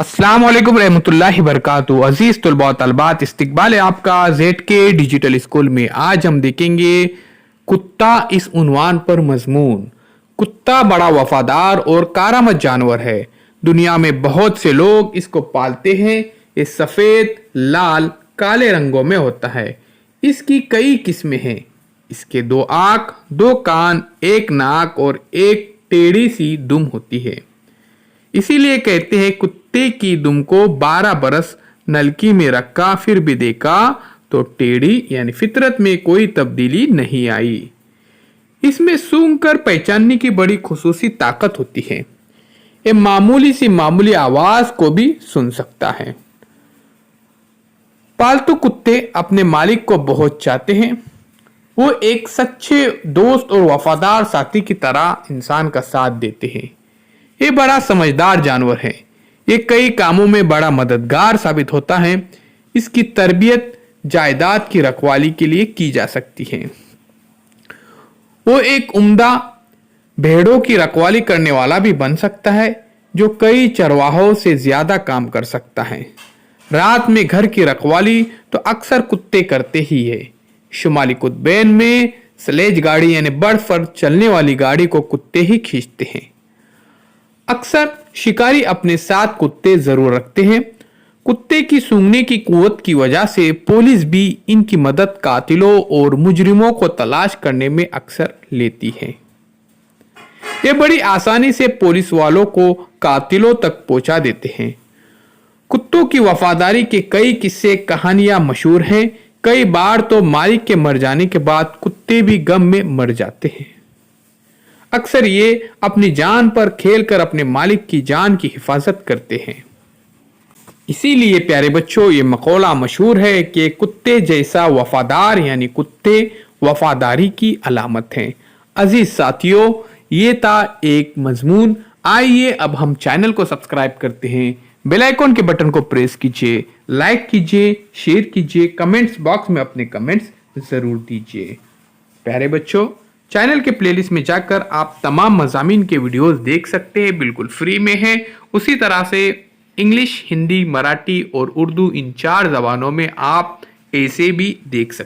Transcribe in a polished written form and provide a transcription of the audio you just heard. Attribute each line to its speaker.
Speaker 1: अस्सलाम वालेकुम रहमतुल्लाहि वबरकातुहू। अजीज तलबा व तलबात, इस्तकबाल है आपका ZK डिजिटल स्कूल में। आज हम देखेंगे कुत्ता इस उन्वान पर मजमून। कुत्ता बड़ा वफादार और कारामद जानवर है। दुनिया में बहुत से लोग इसको पालते हैं। ये सफेद, लाल, काले रंगों में होता है। इसकी कई किस्में हैं। इसके 2 आंख, 2 कान, 1 नाक और एक टेढ़ी सी दुम होती है। इसीलिए कहते हैं कुत्ते की दुम को 12 बरस नलकी में रखा फिर भी देखा तो टेढ़ी, यानी फितरत में कोई तब्दीली नहीं आई। इसमें सूंघ कर पहचानने की बड़ी खुसूसी ताकत होती है। ये मामूली सी मामूली आवाज को भी सुन सकता है। पालतू कुत्ते अपने मालिक को बहुत चाहते हैं। वो एक सच्चे दोस्त और वफादार साथी की तरह इंसान का साथ देते हैं। ये बड़ा समझदार जानवर है। ये कई कामों में बड़ा मददगार साबित होता है। इसकी तरबियत जायदाद की रखवाली के लिए की जा सकती है। वो एक उम्दा भेड़ों की रखवाली करने वाला भी बन सकता है, जो कई चरवाहों से ज्यादा काम कर सकता है। रात में घर की रखवाली तो अक्सर कुत्ते करते ही है। शुमाली कुतबैन में स्लेज गाड़ी यानी बर्फ पर चलने वाली गाड़ी को कुत्ते ही खींचते हैं। अक्सर शिकारी अपने साथ कुत्ते जरूर रखते हैं। कुत्ते की सूंघने की कुव्वत की वजह से पुलिस भी इनकी मदद कातिलों और मुजरिमों को तलाश करने में अक्सर लेती है। ये बड़ी आसानी से पुलिस वालों को कातिलों तक पहुंचा देते हैं। कुत्तों की वफादारी के कई किस्से कहानियां मशहूर हैं। कई बार तो मालिक के मर जाने के बाद कुत्ते भी गम में मर जाते हैं। अक्सर ये अपनी जान पर खेलकर अपने मालिक की जान की हिफाजत करते हैं। इसीलिए प्यारे बच्चों, ये मकौला मशहूर है कि कुत्ते जैसा वफादार यानी कुत्ते वफादारी की अलामत हैं। अजीज साथियों, ये था एक मजमून। आइए अब हम चैनल को सब्सक्राइब करते हैं। बेल आइकॉन के बटन को प्रेस कीजिए, लाइक कीजिए, शेयर कीजिए, कमेंट्स बॉक्स में अपने कमेंट्स जरूर दीजिए। प्यारे बच्चों, चैनल के प्लेलिस्ट में जाकर आप तमाम मज़ामीन के वीडियोस देख सकते हैं, बिल्कुल फ्री में है। उसी तरह से इंग्लिश, हिंदी, मराठी और उर्दू इन 4 ज़बानों में आप ऐसे भी देख सकते हैं।